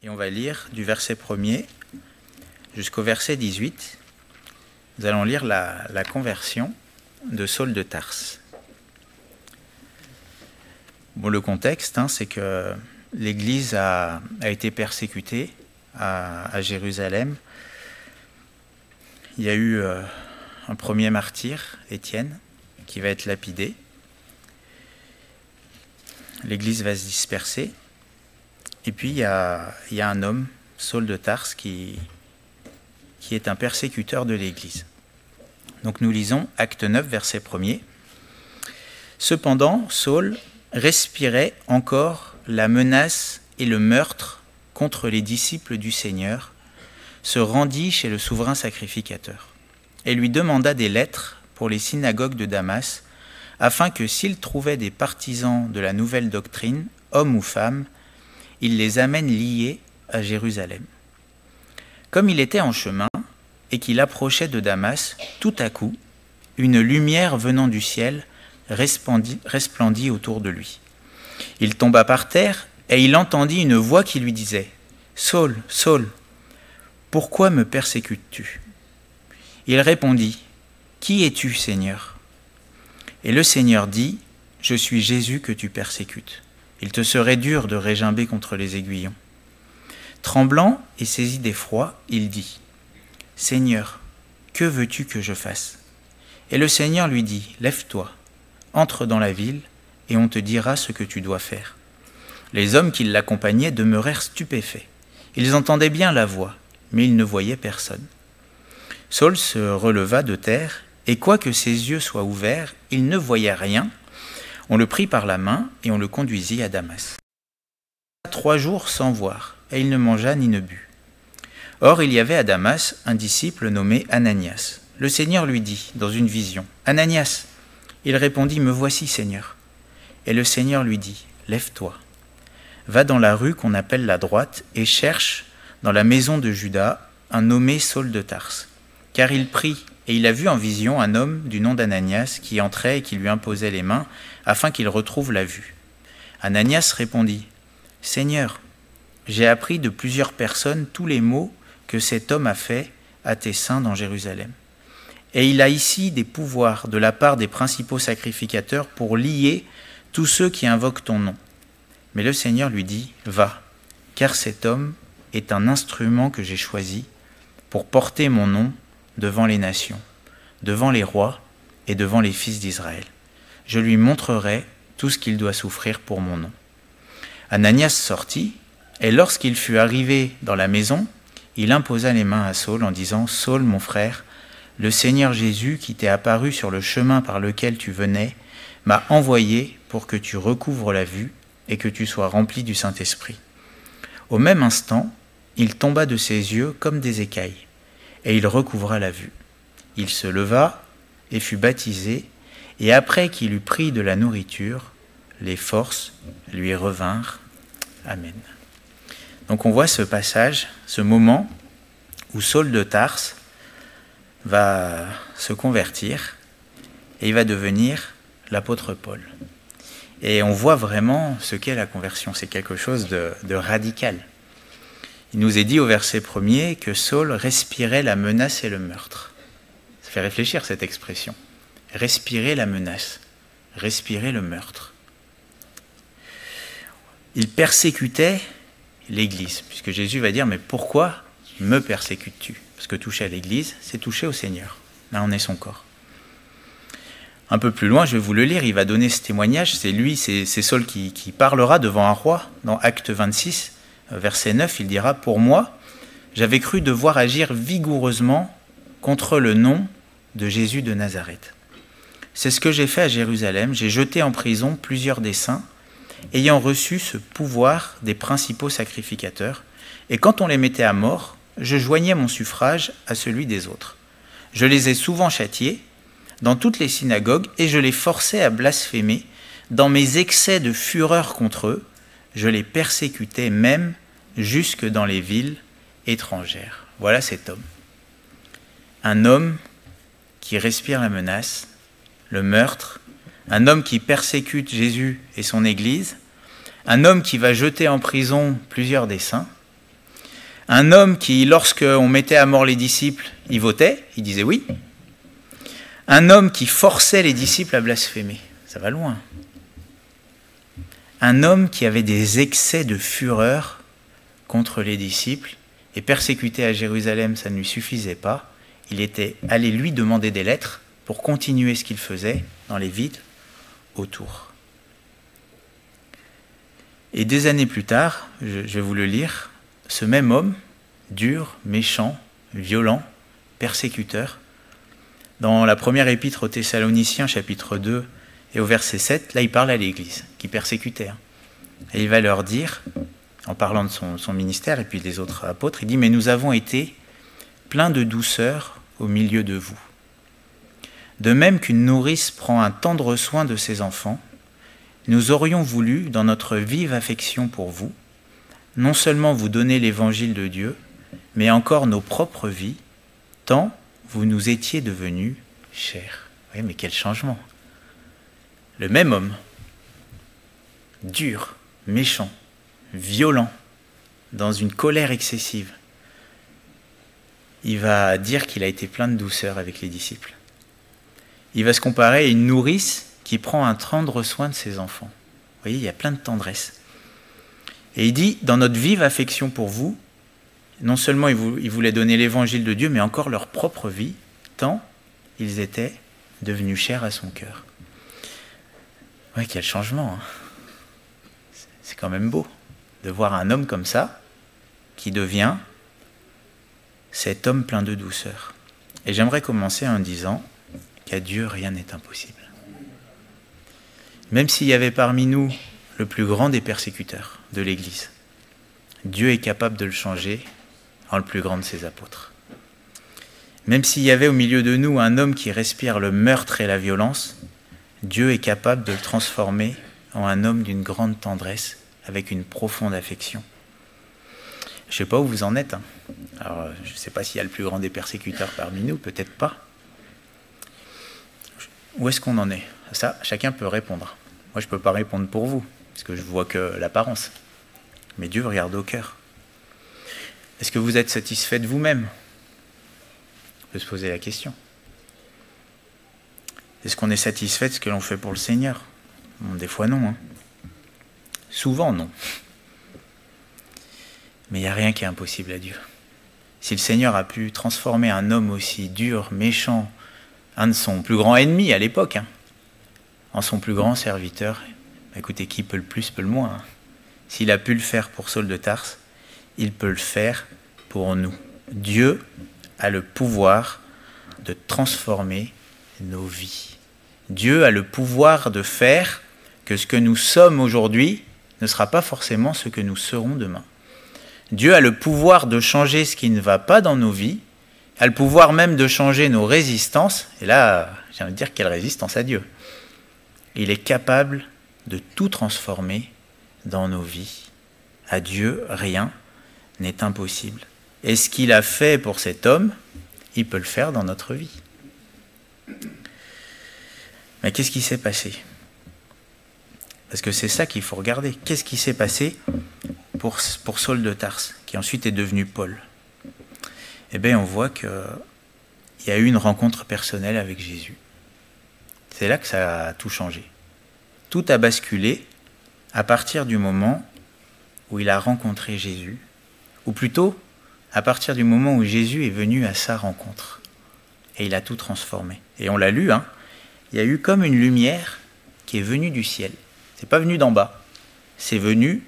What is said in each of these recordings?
Et on va lire du verset 1er jusqu'au verset 18. Nous allons lire la conversion de Saul de Tarse. Bon, le contexte, c'est que l'Église a été persécutée à Jérusalem. Il y a eu un premier martyr, Étienne, qui va être lapidé. L'Église va se disperser. Et puis il y a un homme, Saul de Tarse, qui est un persécuteur de l'Église. Donc nous lisons Acte 9, verset 1er. Cependant, Saul respirait encore la menace et le meurtre contre les disciples du Seigneur, se rendit chez le souverain sacrificateur et lui demanda des lettres pour les synagogues de Damas, afin que s'il trouvait des partisans de la nouvelle doctrine, hommes ou femmes, il les amène liés à Jérusalem. Comme il était en chemin et qu'il approchait de Damas, tout à coup, une lumière venant du ciel resplendit autour de lui. Il tomba par terre et il entendit une voix qui lui disait « Saul, Saul, pourquoi me persécutes-tu » Il répondit « Qui es-tu, Seigneur » Et le Seigneur dit « Je suis Jésus que tu persécutes. Il te serait dur de régimber contre les aiguillons. » Tremblant et saisi d'effroi, il dit « Seigneur, que veux-tu que je fasse » Et le Seigneur lui dit « Lève-toi, entre dans la ville, et on te dira ce que tu dois faire. » Les hommes qui l'accompagnaient demeurèrent stupéfaits. Ils entendaient bien la voix, mais ils ne voyaient personne. Saul se releva de terre, et quoique ses yeux soient ouverts, il ne voyait rien. On le prit par la main, et on le conduisit à Damas. 3 jours sans voir, et il ne mangea ni ne but. Or, il y avait à Damas un disciple nommé Ananias. Le Seigneur lui dit, dans une vision, « Ananias !» Il répondit, « Me voici, Seigneur. » Et le Seigneur lui dit, « Lève-toi, va dans la rue qu'on appelle la droite, et cherche dans la maison de Judas un nommé Saul de Tarse. Car il prie, et il a vu en vision un homme du nom d'Ananias qui entrait et qui lui imposait les mains, afin qu'il retrouve la vue. » Ananias répondit, « Seigneur, j'ai appris de plusieurs personnes tous les maux que cet homme a fait à tes saints dans Jérusalem. Et il a ici des pouvoirs de la part des principaux sacrificateurs pour lier tous ceux qui invoquent ton nom. » Mais le Seigneur lui dit, « Va, car cet homme est un instrument que j'ai choisi pour porter mon nom devant les nations, devant les rois et devant les fils d'Israël. Je lui montrerai tout ce qu'il doit souffrir pour mon nom. » Ananias sortit, et lorsqu'il fut arrivé dans la maison, il imposa les mains à Saul en disant, « Saul, mon frère, le Seigneur Jésus qui t'est apparu sur le chemin par lequel tu venais m'a envoyé pour que tu recouvres la vue et que tu sois rempli du Saint-Esprit. » Au même instant, il tomba de ses yeux comme des écailles, et il recouvra la vue. Il se leva et fut baptisé, et après qu'il eut pris de la nourriture, les forces lui revinrent. Amen. Donc on voit ce passage, ce moment où Saul de Tarse va se convertir et il va devenir l'apôtre Paul. Et on voit vraiment ce qu'est la conversion. C'est quelque chose de radical. Il nous est dit au verset 1er que Saul respirait la menace et le meurtre. Ça fait réfléchir cette expression. Respirer la menace, respirer le meurtre. Il persécutait l'Église, puisque Jésus va dire « Mais pourquoi me persécutes-tu » Parce que toucher à l'Église, c'est toucher au Seigneur. Là, on est son corps. Un peu plus loin, je vais vous le lire, il va donner ce témoignage. C'est Saul qui parlera devant un roi. Dans Acte 26, verset 9, il dira « Pour moi, j'avais cru devoir agir vigoureusement contre le nom de Jésus de Nazareth. C'est ce que j'ai fait à Jérusalem. J'ai jeté en prison plusieurs des saints, ayant reçu ce pouvoir des principaux sacrificateurs. Et quand on les mettait à mort, je joignais mon suffrage à celui des autres. Je les ai souvent châtiés dans toutes les synagogues et je les forçais à blasphémer. Dans mes excès de fureur contre eux, je les persécutais même jusque dans les villes étrangères. » Voilà cet homme. Un homme qui respire la menace, le meurtre, un homme qui persécute Jésus et son Église, un homme qui va jeter en prison plusieurs des saints, Un homme qui, lorsqu'on mettait à mort les disciples, il votait, il disait oui. Un homme qui forçait les disciples à blasphémer. Ça va loin. Un homme qui avait des excès de fureur contre les disciples et persécuté à Jérusalem, ça ne lui suffisait pas. Il était allé lui demander des lettres pour continuer ce qu'il faisait dans les villes autour. Et des années plus tard, je vais vous le lire, ce même homme, dur, méchant, violent, persécuteur, dans la première épître aux Thessaloniciens, chapitre 2 et au verset 7, là il parle à l'Église, qui persécutait. Et il va leur dire, en parlant de son ministère et puis des autres apôtres, il dit « Mais nous avons été pleins de douceur au milieu de vous. De même qu'une nourrice prend un tendre soin de ses enfants, nous aurions voulu, dans notre vive affection pour vous, non seulement vous donner l'évangile de Dieu, mais encore nos propres vies, tant vous nous étiez devenus chers. » Oui, mais quel changement! Le même homme, dur, méchant, violent, dans une colère excessive, il va dire qu'il a été plein de douceur avec les disciples. Il va se comparer à une nourrice qui prend un tendre soin de ses enfants. Vous voyez, il y a plein de tendresse. Et il dit, dans notre vive affection pour vous, non seulement il voulait donner l'évangile de Dieu, mais encore leur propre vie, tant ils étaient devenus chers à son cœur. Oui, quel changement, hein. C'est quand même beau de voir un homme comme ça, qui devient cet homme plein de douceur. Et j'aimerais commencer en disant qu'à Dieu, rien n'est impossible. Même s'il y avait parmi nous le plus grand des persécuteurs de l'Église, Dieu est capable de le changer en le plus grand de ses apôtres. Même s'il y avait au milieu de nous un homme qui respire le meurtre et la violence, Dieu est capable de le transformer en un homme d'une grande tendresse, avec une profonde affection. Je ne sais pas où vous en êtes. Alors, je ne sais pas s'il y a le plus grand des persécuteurs parmi nous, peut-être pas. Où est-ce qu'on en est? Ça, chacun peut répondre. Moi, je ne peux pas répondre pour vous, parce que je ne vois que l'apparence. Mais Dieu regarde au cœur. Est-ce que vous êtes satisfait de vous-même? On peut se poser la question. Est-ce qu'on est satisfait de ce que l'on fait pour le Seigneur? Bon, des fois non. Souvent non. Mais il n'y a rien qui est impossible à Dieu. Si le Seigneur a pu transformer un homme aussi dur, méchant, un de son plus grand ennemi à l'époque, en son plus grand serviteur, écoutez, qui peut le plus, peut le moins. S'il a pu le faire pour Saul de Tarse, il peut le faire pour nous. Dieu a le pouvoir de transformer nos vies. Dieu a le pouvoir de faire que ce que nous sommes aujourd'hui ne sera pas forcément ce que nous serons demain. Dieu a le pouvoir de changer ce qui ne va pas dans nos vies, a le pouvoir même de changer nos résistances, et là, j'ai envie de dire quelle résistance à Dieu. Il est capable de tout transformer dans nos vies. À Dieu, rien n'est impossible. Et ce qu'il a fait pour cet homme, il peut le faire dans notre vie. Mais qu'est-ce qui s'est passé? Parce que c'est ça qu'il faut regarder. Qu'est-ce qui s'est passé pour Saul de Tarse, qui ensuite est devenu Paul? Eh bien, on voit qu'il y a eu une rencontre personnelle avec Jésus. C'est là que ça a tout changé. Tout a basculé à partir du moment où il a rencontré Jésus, ou plutôt à partir du moment où Jésus est venu à sa rencontre. Et il a tout transformé. Et on l'a lu, il y a eu comme une lumière qui est venue du ciel. C'est pas venu d'en bas, c'est venu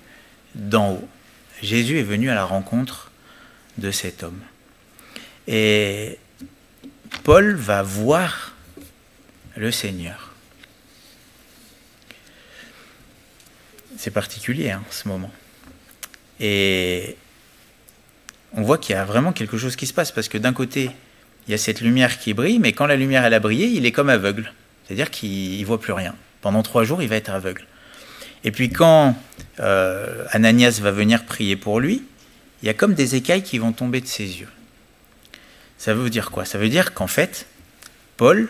d'en haut. Jésus est venu à la rencontre de cet homme. Et Paul va voir le Seigneur. C'est particulier, ce moment. Et on voit qu'il y a vraiment quelque chose qui se passe, parce que d'un côté, il y a cette lumière qui brille, mais quand la lumière elle a brillé, il est comme aveugle. C'est-à-dire qu'il ne voit plus rien. Pendant 3 jours, il va être aveugle. Et puis quand Ananias va venir prier pour lui, il y a comme des écailles qui vont tomber de ses yeux. Ça veut dire quoi? Ça veut dire qu'en fait, Paul,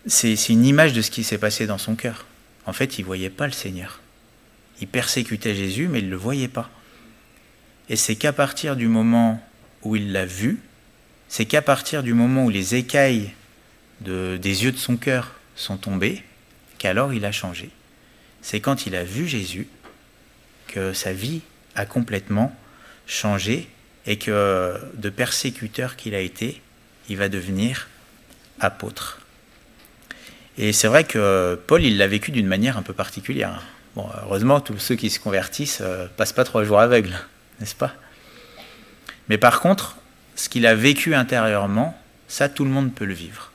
c'est une image de ce qui s'est passé dans son cœur. En fait, il ne voyait pas le Seigneur. Il persécutait Jésus, mais il ne le voyait pas. Et c'est qu'à partir du moment où il l'a vu, c'est qu'à partir du moment où les écailles des yeux de son cœur sont tombées, qu'alors il a changé. C'est quand il a vu Jésus que sa vie a complètement changé et que de persécuteur qu'il a été, il va devenir apôtre. Et c'est vrai que Paul, il l'a vécu d'une manière un peu particulière. Bon, heureusement, tous ceux qui se convertissent passent pas 3 jours aveugles, n'est-ce pas? Mais par contre, ce qu'il a vécu intérieurement, ça, tout le monde peut le vivre.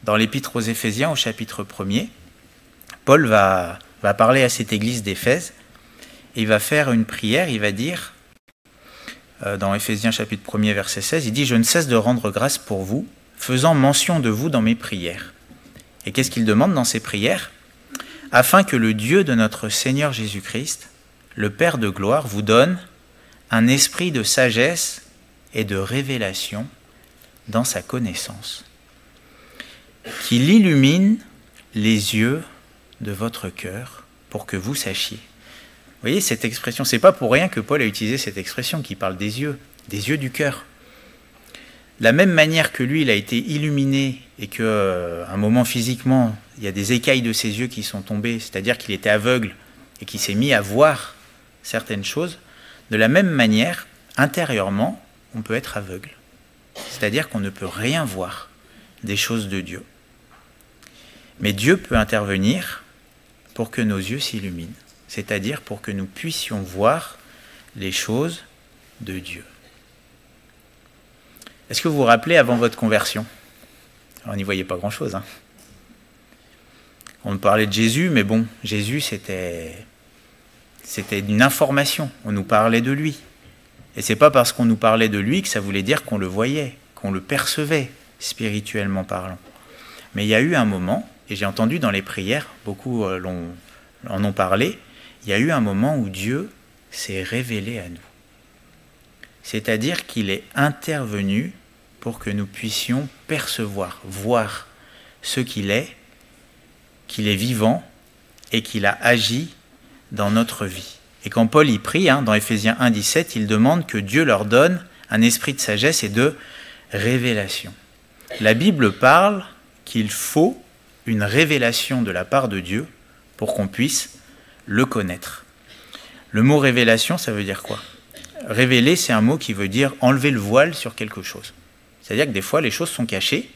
Dans l'Épître aux Éphésiens, au chapitre 1er, Paul va parler à cette église d'Éphèse, et il va faire une prière, il va dire, dans Éphésiens chapitre 1er, verset 16, il dit « Je ne cesse de rendre grâce pour vous, faisant mention de vous dans mes prières. » Et qu'est-ce qu'il demande dans ses prières? Afin que le Dieu de notre Seigneur Jésus-Christ, le Père de gloire, vous donne un esprit de sagesse et de révélation dans sa connaissance, qu'il illumine les yeux de votre cœur pour que vous sachiez. Vous voyez cette expression, c'est pas pour rien que Paul a utilisé cette expression qui parle des yeux du cœur. De la même manière que lui, il a été illuminé et qu'à un moment physiquement, il y a des écailles de ses yeux qui sont tombées, c'est-à-dire qu'il était aveugle et qu'il s'est mis à voir certaines choses, de la même manière, intérieurement, on peut être aveugle. C'est-à-dire qu'on ne peut rien voir des choses de Dieu. Mais Dieu peut intervenir pour que nos yeux s'illuminent, c'est-à-dire pour que nous puissions voir les choses de Dieu. Est-ce que vous vous rappelez avant votre conversion? On n'y voyait pas grand-chose. On parlait de Jésus, mais bon, Jésus, c'était une information. On nous parlait de lui. Et c'est pas parce qu'on nous parlait de lui que ça voulait dire qu'on le voyait, qu'on le percevait, spirituellement parlant. Mais il y a eu un moment, et j'ai entendu dans les prières, beaucoup en ont parlé, il y a eu un moment où Dieu s'est révélé à nous. C'est-à-dire qu'il est intervenu pour que nous puissions percevoir, voir ce qu'il est vivant et qu'il a agi dans notre vie. Et quand Paul y prie, dans Éphésiens 1, 17, il demande que Dieu leur donne un esprit de sagesse et de révélation. La Bible parle qu'il faut une révélation de la part de Dieu pour qu'on puisse le connaître. Le mot révélation, ça veut dire quoi? Révéler, c'est un mot qui veut dire enlever le voile sur quelque chose. C'est-à-dire que des fois, les choses sont cachées,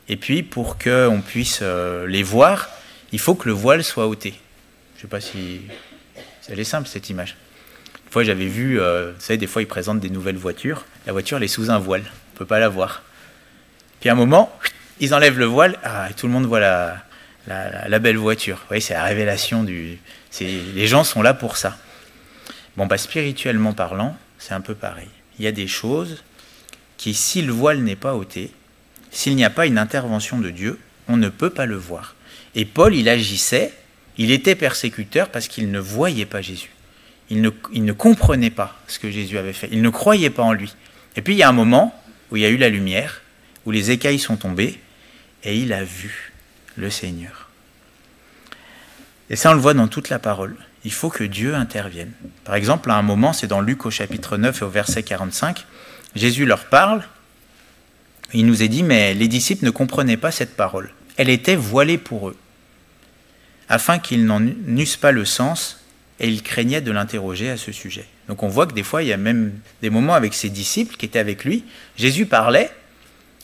et puis pour qu'on puisse les voir, il faut que le voile soit ôté. Je ne sais pas si... Elle est simple, cette image. Une fois, j'avais vu, vous savez, des fois, ils présentent des nouvelles voitures. La voiture, elle est sous un voile. On ne peut pas la voir. Puis à un moment, ils enlèvent le voile, et tout le monde voit la belle voiture. Vous voyez, c'est la révélation les gens sont là pour ça. Bon, spirituellement parlant, c'est un peu pareil. Il y a des choses qui, si le voile n'est pas ôté, s'il n'y a pas une intervention de Dieu, on ne peut pas le voir. Et Paul, il agissait, il était persécuteur parce qu'il ne voyait pas Jésus. Il ne comprenait pas ce que Jésus avait fait. Il ne croyait pas en lui. Et puis il y a un moment où il y a eu la lumière, où les écailles sont tombées, et il a vu le Seigneur. Et ça, on le voit dans toute la parole. Il faut que Dieu intervienne. Par exemple, à un moment, c'est dans Luc au chapitre 9 et au verset 45, Jésus leur parle, il nous est dit, mais les disciples ne comprenaient pas cette parole. Elle était voilée pour eux, afin qu'ils n'en eussent pas le sens, et ils craignaient de l'interroger à ce sujet. Donc on voit que des fois, il y a même des moments avec ses disciples qui étaient avec lui. Jésus parlait,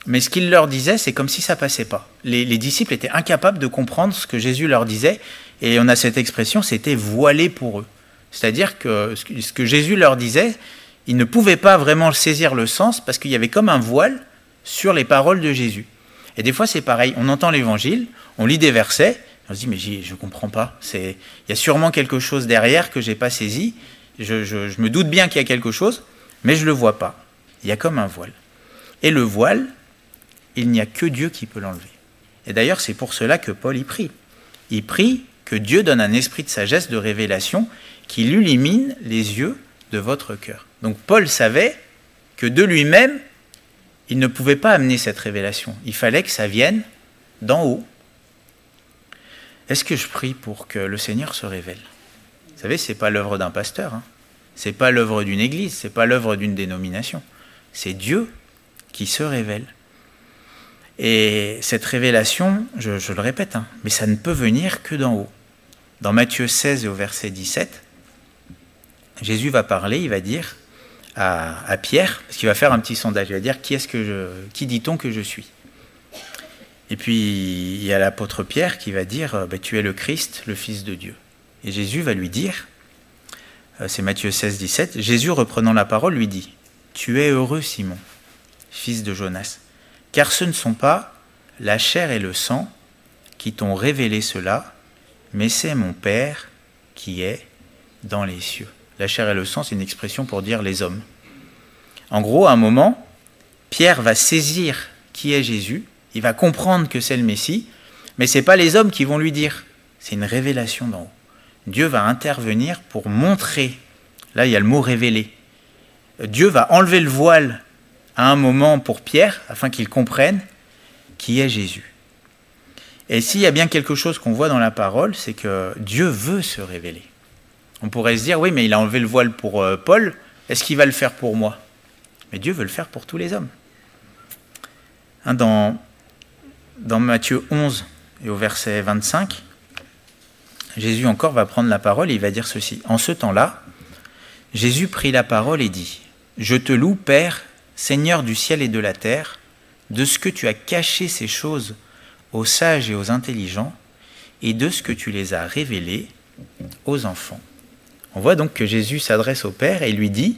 mais ce qu'il leur disait, c'est comme si ça passait pas. Les disciples étaient incapables de comprendre ce que Jésus leur disait, et on a cette expression, c'était voilé pour eux. C'est-à-dire que ce que Jésus leur disait, ils ne pouvaient pas vraiment saisir le sens, parce qu'il y avait comme un voile sur les paroles de Jésus. Et des fois, c'est pareil, on entend l'évangile, on lit des versets, on se dit, mais je ne comprends pas. Il y a sûrement quelque chose derrière que je n'ai pas saisi. Je me doute bien qu'il y a quelque chose, mais je ne le vois pas. Il y a comme un voile. Et le voile, il n'y a que Dieu qui peut l'enlever. Et d'ailleurs, c'est pour cela que Paul y prie. Il prie que Dieu donne un esprit de sagesse, de révélation, qui illumine les yeux de votre cœur. Donc Paul savait que de lui-même, il ne pouvait pas amener cette révélation. Il fallait que ça vienne d'en haut. Est-ce que je prie pour que le Seigneur se révèle? Vous savez, ce n'est pas l'œuvre d'un pasteur. Ce n'est pas l'œuvre d'une église, ce n'est pas l'œuvre d'une dénomination. C'est Dieu qui se révèle. Et cette révélation, je le répète, mais ça ne peut venir que d'en haut. Dans Matthieu 16 et au verset 17, Jésus va parler, il va dire à Pierre, parce qu'il va faire un petit sondage, il va dire qui dit-on que je suis? Et puis il y a l'apôtre Pierre qui va dire tu es le Christ, le Fils de Dieu. Et Jésus va lui dire, c'est Matthieu 16, 17, Jésus reprenant la parole lui dit, tu es heureux Simon, fils de Jonas, car ce ne sont pas la chair et le sang qui t'ont révélé cela, mais c'est mon Père qui est dans les cieux. La chair et le sang, c'est une expression pour dire les hommes. En gros, à un moment, Pierre va saisir qui est Jésus, il va comprendre que c'est le Messie, mais ce n'est pas les hommes qui vont lui dire, c'est une révélation d'en haut. Dieu va intervenir pour montrer, là il y a le mot révéler, Dieu va enlever le voile à un moment pour Pierre, afin qu'il comprenne qui est Jésus. Et s'il y a bien quelque chose qu'on voit dans la parole, c'est que Dieu veut se révéler. On pourrait se dire, oui, mais il a enlevé le voile pour Paul, est-ce qu'il va le faire pour moi? Mais Dieu veut le faire pour tous les hommes. Dans Matthieu 11 et au verset 25, Jésus encore va prendre la parole et il va dire ceci. En ce temps-là, Jésus prit la parole et dit, « Je te loue, Père, Seigneur du ciel et de la terre, de ce que tu as caché ces choses aux sages et aux intelligents, et de ce que tu les as révélées aux enfants. » On voit donc que Jésus s'adresse au Père et lui dit,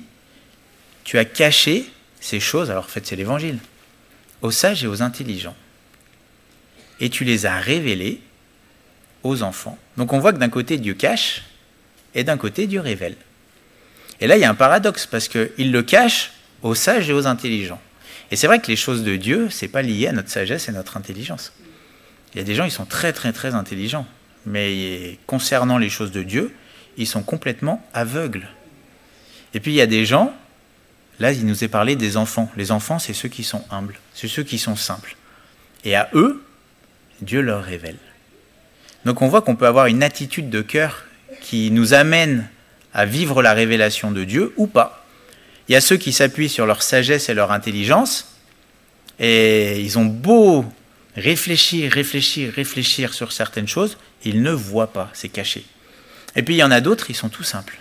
« Tu as caché ces choses, alors en fait c'est l'Évangile, aux sages et aux intelligents, et tu les as révélées aux enfants. » Donc on voit que d'un côté Dieu cache, et d'un côté Dieu révèle. Et là il y a un paradoxe, parce qu'il le cache aux sages et aux intelligents. Et c'est vrai que les choses de Dieu, ce n'est pas lié à notre sagesse et notre intelligence. Il y a des gens, ils sont très très très intelligents, mais concernant les choses de Dieu, ils sont complètement aveugles. Et puis il y a des gens, là il nous est parlé des enfants. Les enfants, c'est ceux qui sont humbles, c'est ceux qui sont simples. Et à eux, Dieu leur révèle. Donc on voit qu'on peut avoir une attitude de cœur qui nous amène à vivre la révélation de Dieu ou pas. Il y a ceux qui s'appuient sur leur sagesse et leur intelligence, et ils ont beau réfléchir sur certaines choses, ils ne voient pas, c'est caché. Et puis il y en a d'autres, ils sont tout simples.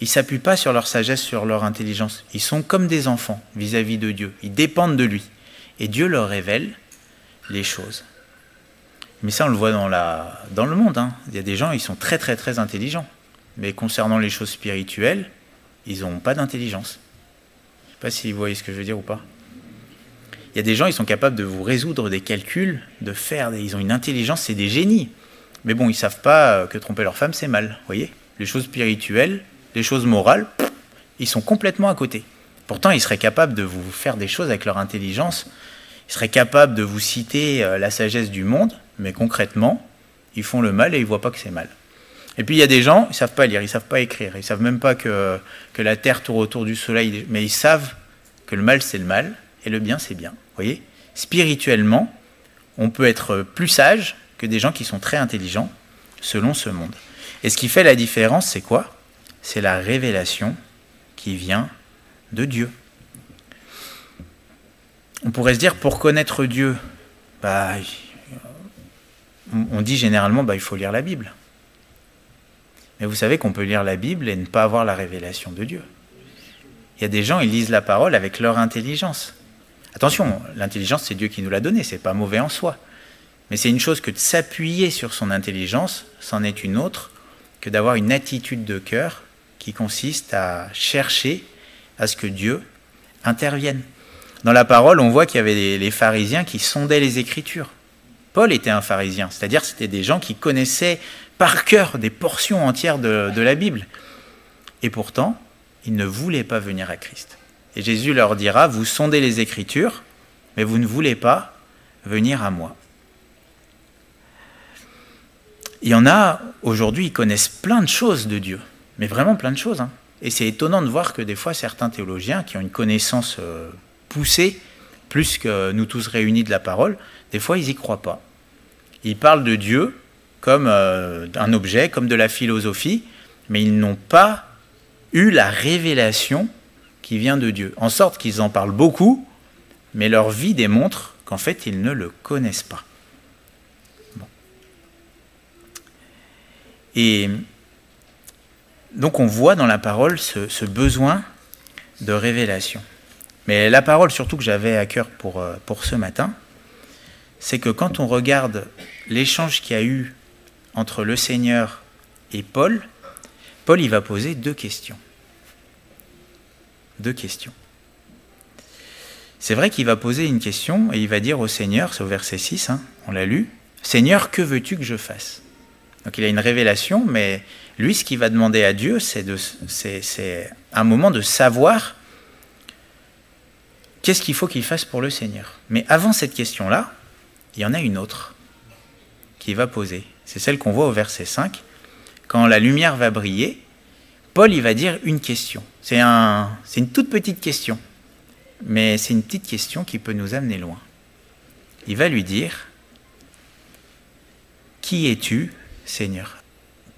Ils ne s'appuient pas sur leur sagesse, sur leur intelligence. Ils sont comme des enfants vis-à-vis de Dieu. Ils dépendent de lui. Et Dieu leur révèle les choses. Mais ça, on le voit dans le monde. Il y a des gens, ils sont très très très intelligents. Mais concernant les choses spirituelles, ils n'ont pas d'intelligence. Je ne sais pas si vous voyez ce que je veux dire ou pas. Il y a des gens, ils sont capables de vous résoudre des calculs, ils ont une intelligence, c'est des génies. Mais bon, ils ne savent pas que tromper leur femme, c'est mal. Vous voyez ? Les choses spirituelles, les choses morales, ils sont complètement à côté. Pourtant, ils seraient capables de vous faire des choses avec leur intelligence. Ils seraient capables de vous citer la sagesse du monde, mais concrètement, ils font le mal et ils ne voient pas que c'est mal. Et puis il y a des gens, ils ne savent pas lire, ils ne savent pas écrire, ils ne savent même pas que la Terre tourne autour du Soleil, mais ils savent que le mal c'est le mal et le bien c'est bien. Vous voyez ? Spirituellement, on peut être plus sage que des gens qui sont très intelligents selon ce monde. Et ce qui fait la différence, c'est quoi ? C'est la révélation qui vient de Dieu. On pourrait se dire, pour connaître Dieu, on dit généralement, il faut lire la Bible. Mais vous savez qu'on peut lire la Bible et ne pas avoir la révélation de Dieu. Il y a des gens, ils lisent la parole avec leur intelligence. Attention, l'intelligence, c'est Dieu qui nous l'a donnée, c'est pas mauvais en soi. Mais c'est une chose que de s'appuyer sur son intelligence, c'en est une autre que d'avoir une attitude de cœur qui consiste à chercher à ce que Dieu intervienne. Dans la parole, on voit qu'il y avait les pharisiens qui sondaient les Écritures. Paul était un pharisien, c'est-à-dire c'était des gens qui connaissaient par cœur des portions entières de la Bible. Et pourtant, ils ne voulaient pas venir à Christ. Et Jésus leur dira, vous sondez les Écritures, mais vous ne voulez pas venir à moi. Il y en a, aujourd'hui, ils connaissent plein de choses de Dieu, mais vraiment plein de choses. Et c'est étonnant de voir que des fois, certains théologiens qui ont une connaissance poussée, plus que nous tous réunis de la parole, des fois, ils n'y croient pas. Ils parlent de Dieu comme un objet, comme de la philosophie, mais ils n'ont pas eu la révélation qui vient de Dieu, en sorte qu'ils en parlent beaucoup, mais leur vie démontre qu'en fait, ils ne le connaissent pas. Bon. Et donc, on voit dans la parole ce besoin de révélation. Mais la parole, surtout que j'avais à cœur pour ce matin, c'est que quand on regarde l'échange qu'il y a eu entre le Seigneur et Paul, il va poser deux questions. Deux questions. C'est vrai qu'il va poser une question et il va dire au Seigneur, c'est au verset 6, on l'a lu, « Seigneur, que veux-tu que je fasse ?» Donc il a une révélation, mais lui, ce qu'il va demander à Dieu, c'est un moment de savoir qu'est-ce qu'il faut qu'il fasse pour le Seigneur. Mais avant cette question-là, il y en a une autre qui va poser. C'est celle qu'on voit au verset 5. Quand la lumière va briller, Paul il va dire une question. C'est une toute petite question, mais c'est une petite question qui peut nous amener loin. Il va lui dire « Qui es-tu, Seigneur ?»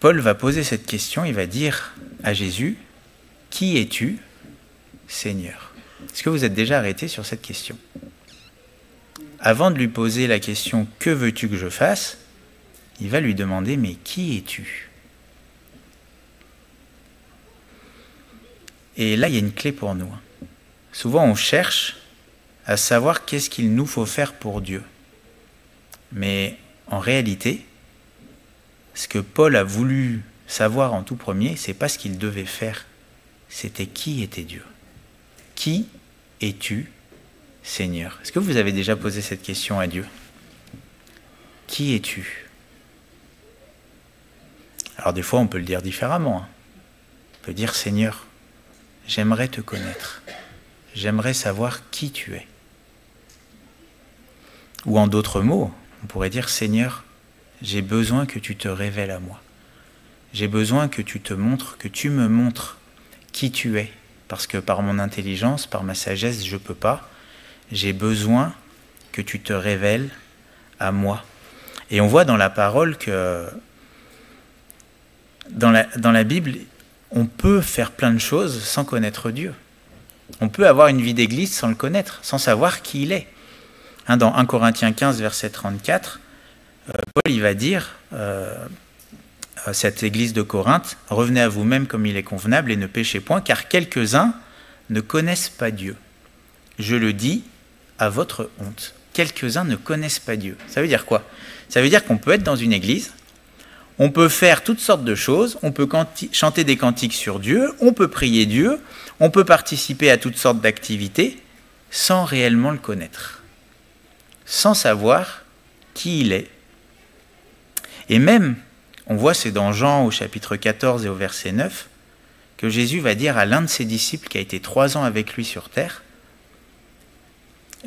Paul va poser cette question, il va dire à Jésus « Qui es-tu, Seigneur ?» Est-ce que vous êtes déjà arrêté sur cette question? Avant de lui poser la question « Que veux-tu que je fasse ?» il va lui demander « Mais qui es-tu » Et là, il y a une clé pour nous. Souvent, on cherche à savoir qu'est-ce qu'il nous faut faire pour Dieu. Mais en réalité, ce que Paul a voulu savoir en tout premier, c'est pas ce qu'il devait faire, c'était qui était Dieu. Qui es-tu, Seigneur? Est-ce que vous avez déjà posé cette question à Dieu? Qui es-tu? Alors des fois, on peut le dire différemment. On peut dire, Seigneur, j'aimerais te connaître. J'aimerais savoir qui tu es. Ou en d'autres mots, on pourrait dire, Seigneur, j'ai besoin que tu te révèles à moi. J'ai besoin que tu te montres, que tu me montres qui tu es. Parce que par mon intelligence, par ma sagesse, je ne peux pas. J'ai besoin que tu te révèles à moi. Et on voit dans la parole que dans la Bible, on peut faire plein de choses sans connaître Dieu. On peut avoir une vie d'église sans le connaître, sans savoir qui il est. Dans 1 Corinthiens 15, verset 34, Paul il va dire à cette église de Corinthe, « Revenez à vous-même comme il est convenable et ne péchez point, car quelques-uns ne connaissent pas Dieu. Je le dis à votre honte. » Quelques-uns ne connaissent pas Dieu. Ça veut dire quoi? Ça veut dire qu'on peut être dans une église, on peut faire toutes sortes de choses, on peut chanter des cantiques sur Dieu, on peut prier Dieu, on peut participer à toutes sortes d'activités sans réellement le connaître, sans savoir qui il est. Et même, on voit, c'est dans Jean au chapitre 14 et au verset 9, que Jésus va dire à l'un de ses disciples qui a été 3 ans avec lui sur terre,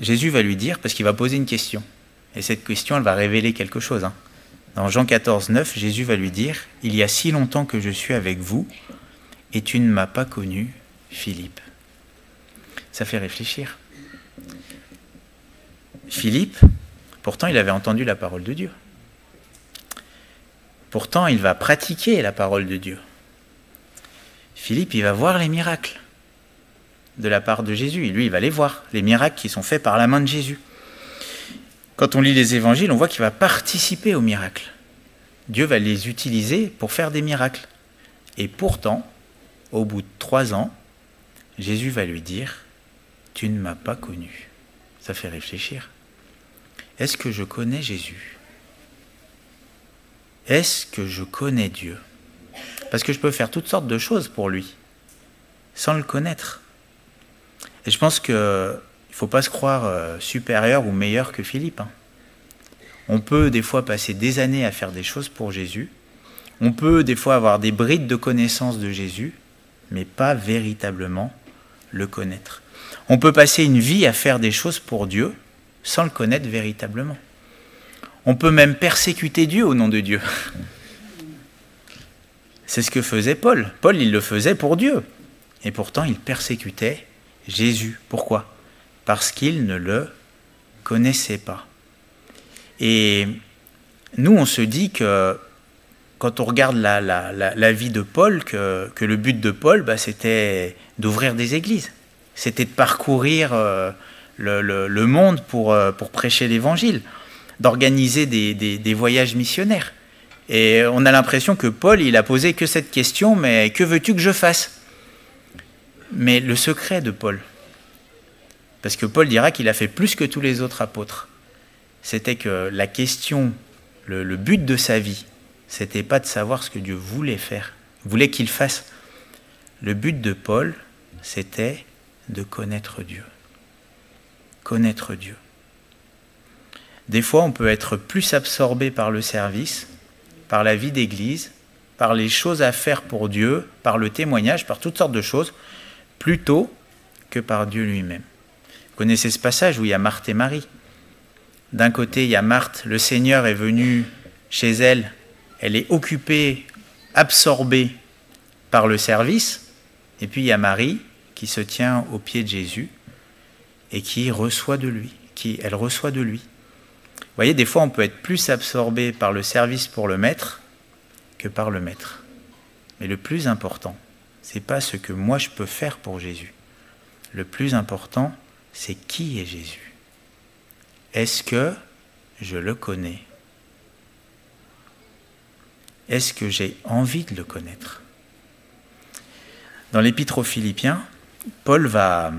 Jésus va lui dire, parce qu'il va poser une question, et cette question, elle va révéler quelque chose. Dans Jean 14, 9, Jésus va lui dire, « Il y a si longtemps que je suis avec vous, et tu ne m'as pas connu, Philippe. » Ça fait réfléchir. Philippe, pourtant, il avait entendu la parole de Dieu. Pourtant, il va pratiquer la parole de Dieu. Philippe, il va voir les miracles de la part de Jésus. Et lui, il va les voir, les miracles qui sont faits par la main de Jésus. Quand on lit les évangiles, on voit qu'il va participer aux miracles. Dieu va les utiliser pour faire des miracles. Et pourtant, au bout de 3 ans, Jésus va lui dire « Tu ne m'as pas connu ». Ça fait réfléchir. Est-ce que je connais Jésus? Est-ce que je connais Dieu? Parce que je peux faire toutes sortes de choses pour lui, sans le connaître. Et je pense qu'il ne faut pas se croire supérieur ou meilleur que Philippe. On peut des fois passer des années à faire des choses pour Jésus. On peut des fois avoir des brides de connaissance de Jésus, mais pas véritablement le connaître. On peut passer une vie à faire des choses pour Dieu sans le connaître véritablement. On peut même persécuter Dieu au nom de Dieu. C'est ce que faisait Paul. Paul, il le faisait pour Dieu. Et pourtant, il persécutait Jésus. Pourquoi? Parce qu'il ne le connaissait pas. Et nous, on se dit que quand on regarde la vie de Paul, que le but de Paul, c'était d'ouvrir des églises. C'était de parcourir le monde pour prêcher l'évangile, d'organiser des voyages missionnaires. Et on a l'impression que Paul, il a posé que cette question, mais que veux-tu que je fasse? Mais le secret de Paul, parce que Paul dira qu'il a fait plus que tous les autres apôtres, c'était que la question, le but de sa vie, c'était pas de savoir ce que Dieu voulait faire, voulait qu'il fasse. Le but de Paul, c'était de connaître Dieu. Connaître Dieu. Des fois, on peut être plus absorbé par le service, par la vie d'église, par les choses à faire pour Dieu, par le témoignage, par toutes sortes de choses, plutôt que par Dieu lui-même. Vous connaissez ce passage où il y a Marthe et Marie. D'un côté, il y a Marthe, le Seigneur est venu chez elle, elle est occupée, absorbée par le service, et puis il y a Marie qui se tient aux pieds de Jésus et qui reçoit de lui, elle reçoit de lui. Vous voyez, des fois, on peut être plus absorbé par le service pour le maître que par le maître. Mais le plus important, ce n'est pas ce que moi je peux faire pour Jésus. Le plus important, c'est qui est Jésus. Est-ce que je le connais? Est-ce que j'ai envie de le connaître? Dans l'Épître aux Philippiens, Paul va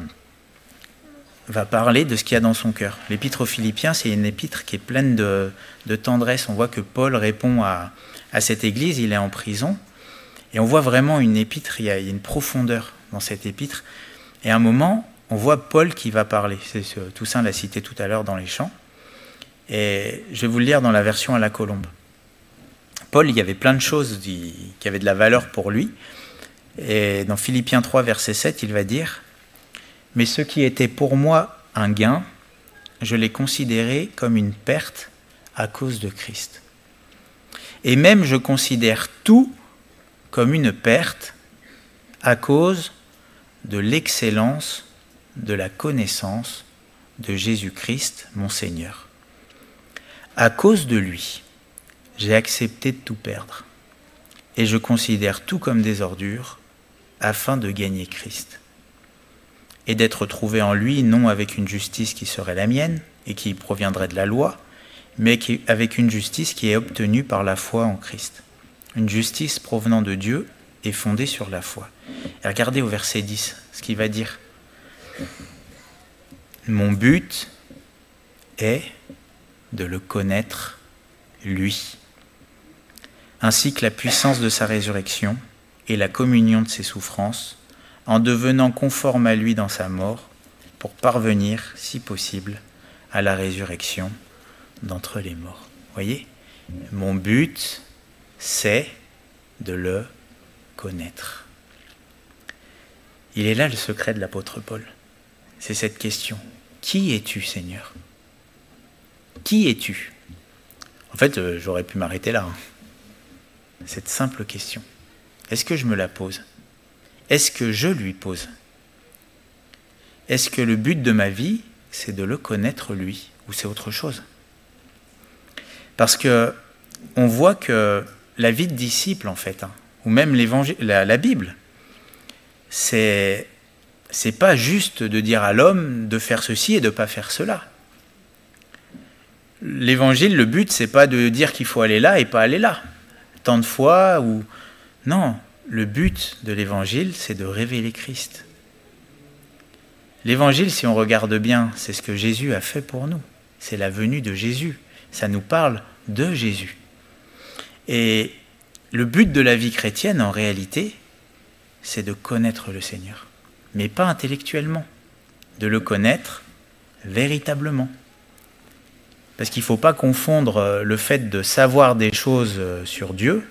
parler de ce qu'il y a dans son cœur. L'Épître aux Philippiens, c'est une épître qui est pleine de tendresse. On voit que Paul répond à cette église, il est en prison, et on voit vraiment une épître, il y a une profondeur dans cette épître. Et à un moment, on voit Paul qui va parler. Toussaint l'a cité tout à l'heure dans les chants. Et je vais vous le lire dans la version à la colombe. Paul, il y avait plein de choses qui avaient de la valeur pour lui. Et dans Philippiens 3, verset 7, il va dire « Mais ce qui était pour moi un gain, je l'ai considéré comme une perte à cause de Christ. Et même je considère tout comme une perte à cause de l'excellence de la connaissance de Jésus-Christ, mon Seigneur. À cause de lui, j'ai accepté de tout perdre, et je considère tout comme des ordures, afin de gagner Christ, et d'être trouvé en lui, non avec une justice qui serait la mienne, et qui proviendrait de la loi, mais avec une justice qui est obtenue par la foi en Christ. Une justice provenant de Dieu et fondée sur la foi. Et regardez au verset 10, ce qu'il va dire. Mon but est de le connaître, lui, ainsi que la puissance de sa résurrection et la communion de ses souffrances, en devenant conforme à lui dans sa mort, pour parvenir, si possible, à la résurrection d'entre les morts. Voyez, mon but, c'est de le connaître. Il est là le secret de l'apôtre Paul. C'est cette question. Qui es-tu, Seigneur? Qui es-tu? En fait, j'aurais pu m'arrêter là. Cette simple question. Est-ce que je me la pose? Est-ce que je lui pose? Est-ce que le but de ma vie, c'est de le connaître lui, ou c'est autre chose? Parce que on voit que la vie de disciple, en fait, ou même l'évangile, la Bible, c'est pas juste de dire à l'homme de faire ceci et de ne pas faire cela. L'évangile, le but, c'est pas de dire qu'il faut aller là et pas aller là. Tant de fois ou... Non, le but de l'évangile, c'est de révéler Christ. L'évangile, si on regarde bien, c'est ce que Jésus a fait pour nous. C'est la venue de Jésus. Ça nous parle de Jésus. Et le but de la vie chrétienne, en réalité, c'est de connaître le Seigneur. Mais pas intellectuellement. De le connaître véritablement. Parce qu'il ne faut pas confondre le fait de savoir des choses sur Dieu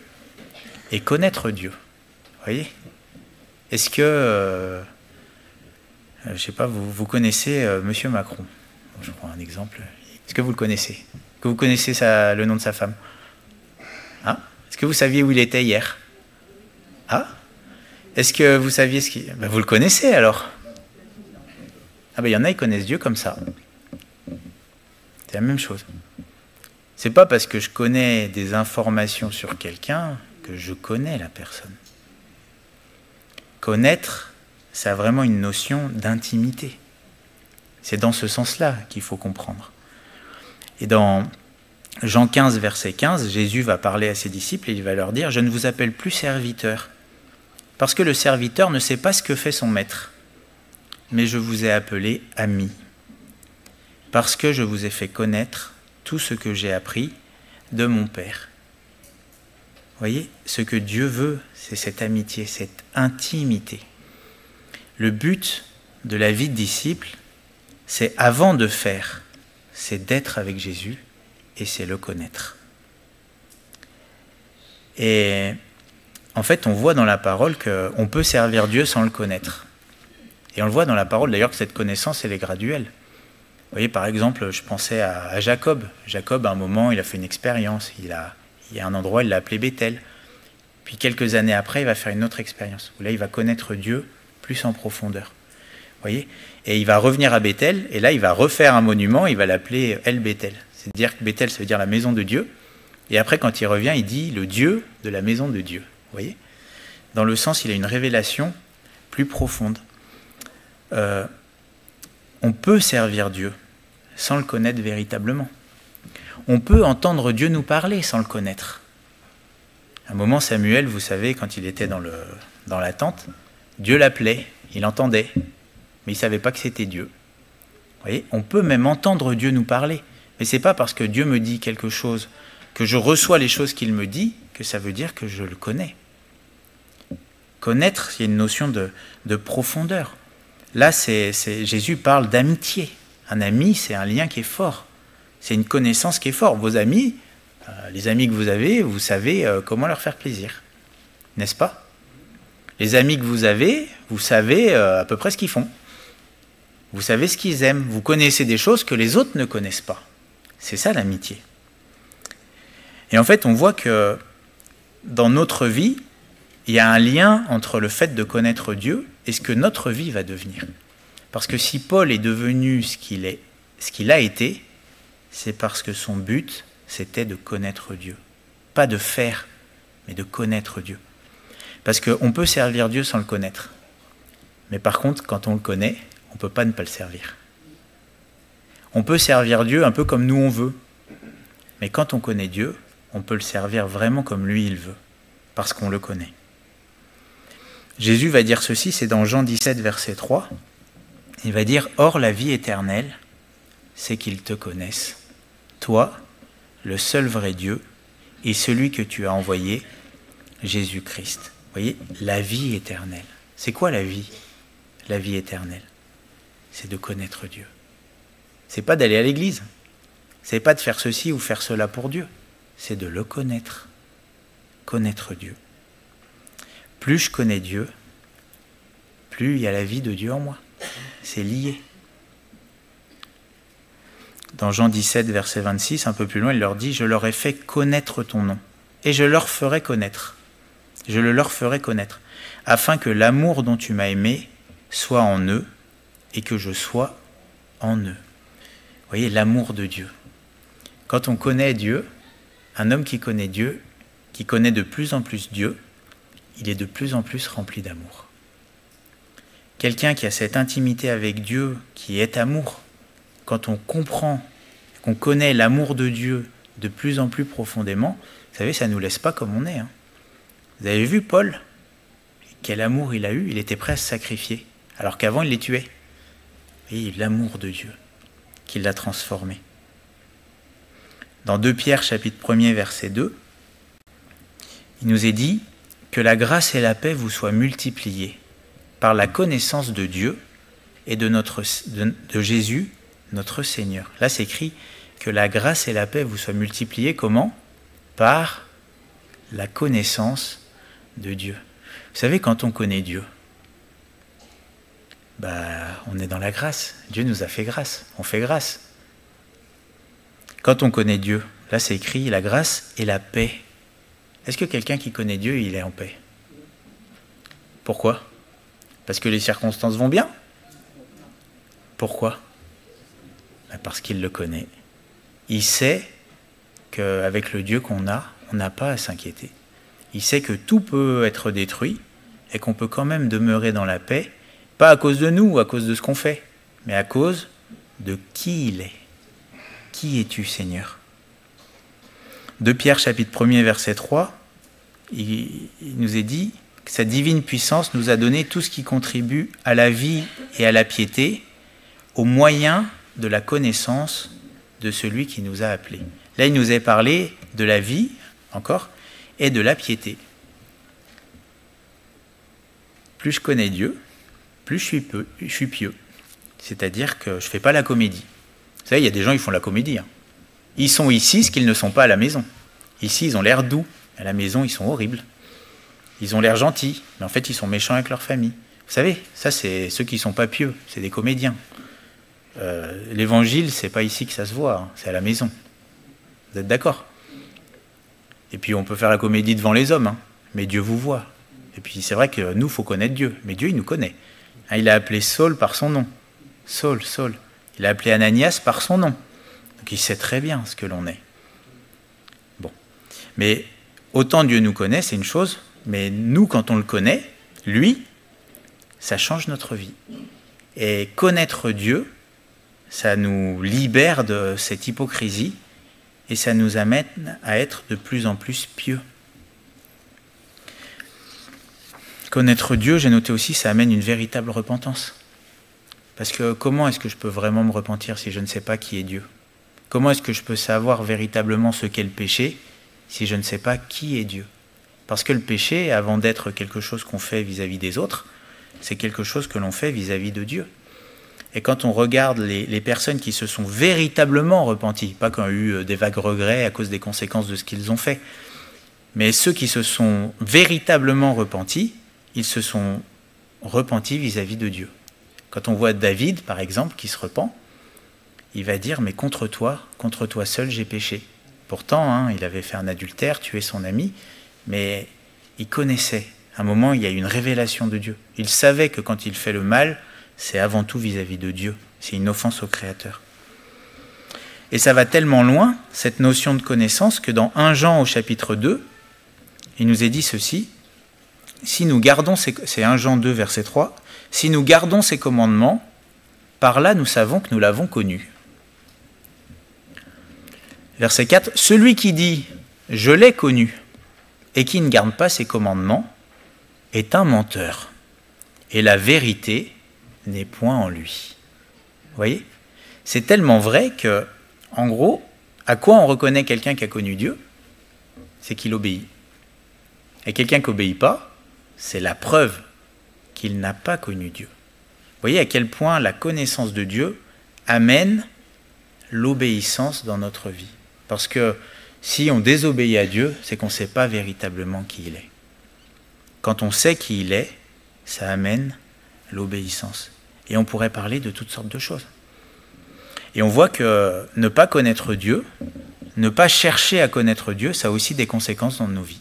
et connaître Dieu. Vous voyez? Est-ce que, je ne sais pas, vous connaissez Monsieur Macron? Je prends un exemple. Est-ce que vous le connaissez? Est-ce que vous connaissez le nom de sa femme? Hein? Est-ce que vous saviez où il était hier? Ah? Est-ce que vous saviez ce qu'il... Ben, vous le connaissez alors? Ah ben il y en a, ils connaissent Dieu comme ça. C'est la même chose. C'est pas parce que je connais des informations sur quelqu'un que je connais la personne. Connaître, ça a vraiment une notion d'intimité. C'est dans ce sens-là qu'il faut comprendre. Et dans Jean 15, verset 15, Jésus va parler à ses disciples et il va leur dire « Je ne vous appelle plus serviteur, parce que le serviteur ne sait pas ce que fait son maître, mais je vous ai appelé ami, parce que je vous ai fait connaître tout ce que j'ai appris de mon Père. » Vous voyez, ce que Dieu veut, c'est cette amitié, cette intimité. Le but de la vie de disciple, c'est avant de faire, c'est d'être avec Jésus et c'est le connaître. Et en fait, on voit dans la parole qu'on peut servir Dieu sans le connaître. Et on le voit dans la parole d'ailleurs que cette connaissance, elle est graduelle. Vous voyez, par exemple, je pensais à Jacob. Jacob, à un moment, il a fait une expérience. Il y a un endroit, il l'a appelé Bethel. Puis quelques années après, il va faire une autre expérience, où là, il va connaître Dieu plus en profondeur. Vous voyez ? Et il va revenir à Bethel, et là, il va refaire un monument, il va l'appeler El Bethel. C'est-à-dire que Bethel, ça veut dire la maison de Dieu. Et après, quand il revient, il dit le Dieu de la maison de Dieu. Vous voyez ? Dans le sens, il a une révélation plus profonde. On peut servir Dieu sans le connaître véritablement. On peut entendre Dieu nous parler sans le connaître. À un moment, Samuel, vous savez, quand il était dans la tente, Dieu l'appelait, il entendait, mais il ne savait pas que c'était Dieu. Vous voyez, on peut même entendre Dieu nous parler, mais ce n'est pas parce que Dieu me dit quelque chose, que je reçois les choses qu'il me dit, que ça veut dire que je le connais. Connaître, il y a une notion de profondeur. Là, Jésus parle d'amitié. Un ami, c'est un lien qui est fort. C'est une connaissance qui est forte. Vos amis, les amis que vous avez, vous savez comment leur faire plaisir. N'est-ce pas ? Les amis que vous avez, vous savez à peu près ce qu'ils font. Vous savez ce qu'ils aiment. Vous connaissez des choses que les autres ne connaissent pas. C'est ça l'amitié. Et en fait, on voit que dans notre vie, il y a un lien entre le fait de connaître Dieu et ce que notre vie va devenir. Parce que si Paul est devenu ce qu'il a été, c'est parce que son but, c'était de connaître Dieu. Pas de faire, mais de connaître Dieu. Parce qu'on peut servir Dieu sans le connaître. Mais par contre, quand on le connaît, on ne peut pas ne pas le servir. On peut servir Dieu un peu comme nous on veut. Mais quand on connaît Dieu, on peut le servir vraiment comme lui il veut. Parce qu'on le connaît. Jésus va dire ceci, c'est dans Jean 17, verset 3. Il va dire « Or la vie éternelle, c'est qu'ils te connaissent, toi, le seul vrai Dieu, et celui que tu as envoyé, Jésus-Christ. » Vous voyez, la vie éternelle. C'est quoi la vie ? La vie éternelle, c'est de connaître Dieu. C'est pas d'aller à l'église. C'est pas de faire ceci ou faire cela pour Dieu. C'est de le connaître. Connaître Dieu. Plus je connais Dieu, plus il y a la vie de Dieu en moi. C'est lié. Dans Jean 17, verset 26, un peu plus loin, il leur dit « Je leur ai fait connaître ton nom, et je leur ferai connaître. Je le leur ferai connaître, afin que l'amour dont tu m'as aimé soit en eux, et que je sois en eux. » Vous voyez, l'amour de Dieu. Quand on connaît Dieu, un homme qui connaît Dieu, qui connaît de plus en plus Dieu, il est de plus en plus rempli d'amour. Quelqu'un qui a cette intimité avec Dieu, qui est amour, quand on comprend, qu'on connaît l'amour de Dieu de plus en plus profondément, vous savez, ça ne nous laisse pas comme on est. Vous avez vu Paul ? Quel amour il a eu ? Il était prêt à se sacrifier, alors qu'avant il les tuait. Et l'amour de Dieu qui l'a transformé. Dans 2 Pierre, chapitre 1er, verset 2, il nous est dit que la grâce et la paix vous soient multipliées par la connaissance de Dieu et de Jésus, notre Seigneur. Là, c'est écrit que la grâce et la paix vous soient multipliées. Comment ? Par la connaissance de Dieu. Vous savez, quand on connaît Dieu, on est dans la grâce. Dieu nous a fait grâce. On fait grâce. Quand on connaît Dieu, là, c'est écrit la grâce et la paix. Est-ce que quelqu'un qui connaît Dieu, il est en paix ? Pourquoi ? Parce que les circonstances vont bien ? Pourquoi ? Parce qu'il le connaît. Il sait qu'avec le Dieu qu'on a, on n'a pas à s'inquiéter. Il sait que tout peut être détruit et qu'on peut quand même demeurer dans la paix, pas à cause de nous ou à cause de ce qu'on fait, mais à cause de qui il est. Qui es-tu, Seigneur? 2 Pierre chapitre 1er verset 3, il nous est dit que sa divine puissance nous a donné tout ce qui contribue à la vie et à la piété au moyen de la connaissance de celui qui nous a appelés. Là, il nous est parlé de la vie, encore, et de la piété. Plus je connais Dieu, plus je suis pieux. C'est-à-dire que je ne fais pas la comédie. Vous savez, il y a des gens qui font la comédie. Ils sont ici ce qu'ils ne sont pas à la maison. Ici, ils ont l'air doux. À la maison, ils sont horribles. Ils ont l'air gentils, mais en fait, ils sont méchants avec leur famille. Vous savez, ça, c'est ceux qui ne sont pas pieux. C'est des comédiens. L'évangile, c'est pas ici que ça se voit. C'est à la maison. Vous êtes d'accord? Et puis, on peut faire la comédie devant les hommes, mais Dieu vous voit. Et puis, c'est vrai que nous, il faut connaître Dieu. Mais Dieu, il nous connaît. Il a appelé Saul par son nom. Saul. Il a appelé Ananias par son nom. Donc, il sait très bien ce que l'on est. Bon. Mais autant Dieu nous connaît, c'est une chose, mais nous, quand on le connaît, lui, ça change notre vie. Et connaître Dieu, ça nous libère de cette hypocrisie et ça nous amène à être de plus en plus pieux. Connaître Dieu, j'ai noté aussi, ça amène une véritable repentance. Parce que comment est-ce que je peux vraiment me repentir si je ne sais pas qui est Dieu? Comment est-ce que je peux savoir véritablement ce qu'est le péché si je ne sais pas qui est Dieu? Parce que le péché, avant d'être quelque chose qu'on fait vis-à-vis des autres, c'est quelque chose que l'on fait vis-à-vis de Dieu. Et quand on regarde les personnes qui se sont véritablement repenties, pas qui ont eu des vagues regrets à cause des conséquences de ce qu'ils ont fait, mais ceux qui se sont véritablement repentis, ils se sont repentis vis-à-vis de Dieu. Quand on voit David, par exemple, qui se repent, il va dire « Mais contre toi seul, j'ai péché ». Pourtant, il avait fait un adultère, tué son ami, mais il connaissait. À un moment, il y a eu une révélation de Dieu. Il savait que quand il fait le mal, c'est avant tout vis-à-vis de Dieu. C'est une offense au Créateur. Et ça va tellement loin, cette notion de connaissance, que dans 1 Jean au chapitre 2, il nous est dit ceci, si nous gardons, c'est 1 Jean 2, verset 3, si nous gardons ses commandements, par là nous savons que nous l'avons connu. Verset 4, celui qui dit « je l'ai connu » et qui ne garde pas ses commandements est un menteur, et la vérité n'est point en lui. Vous voyez? C'est tellement vrai que, en gros, à quoi on reconnaît quelqu'un qui a connu Dieu? C'est qu'il obéit. Et quelqu'un qui n'obéit pas, c'est la preuve qu'il n'a pas connu Dieu. Vous voyez à quel point la connaissance de Dieu amène l'obéissance dans notre vie. Parce que si on désobéit à Dieu, c'est qu'on ne sait pas véritablement qui il est. Quand on sait qui il est, ça amène l'obéissance. Et on pourrait parler de toutes sortes de choses. Et on voit que ne pas connaître Dieu, ne pas chercher à connaître Dieu, ça a aussi des conséquences dans nos vies.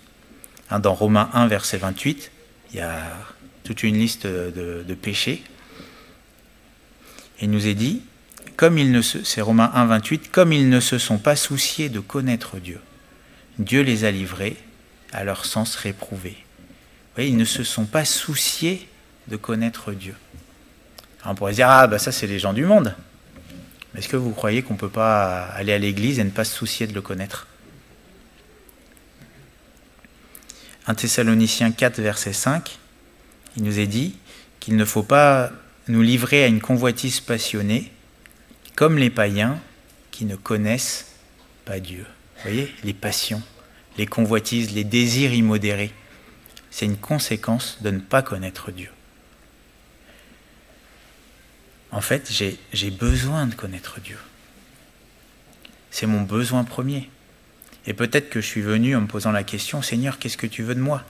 Dans Romains 1, verset 28, il y a toute une liste de péchés. Et il nous est dit, c'est Romains 1, 28, comme ils ne se sont pas souciés de connaître Dieu, Dieu les a livrés à leur sens réprouvé. Vous voyez, ils ne se sont pas souciés de connaître Dieu. Alors on pourrait se dire, ça c'est les gens du monde. Mais est-ce que vous croyez qu'on ne peut pas aller à l'église et ne pas se soucier de le connaître? 1 Thessaloniciens 4, verset 5, il nous est dit qu'il ne faut pas nous livrer à une convoitise passionnée comme les païens qui ne connaissent pas Dieu. Vous voyez, les passions, les convoitises, les désirs immodérés, c'est une conséquence de ne pas connaître Dieu. En fait, j'ai besoin de connaître Dieu. C'est mon besoin premier. Et peut-être que je suis venu en me posant la question, Seigneur, qu'est-ce que tu veux de moi?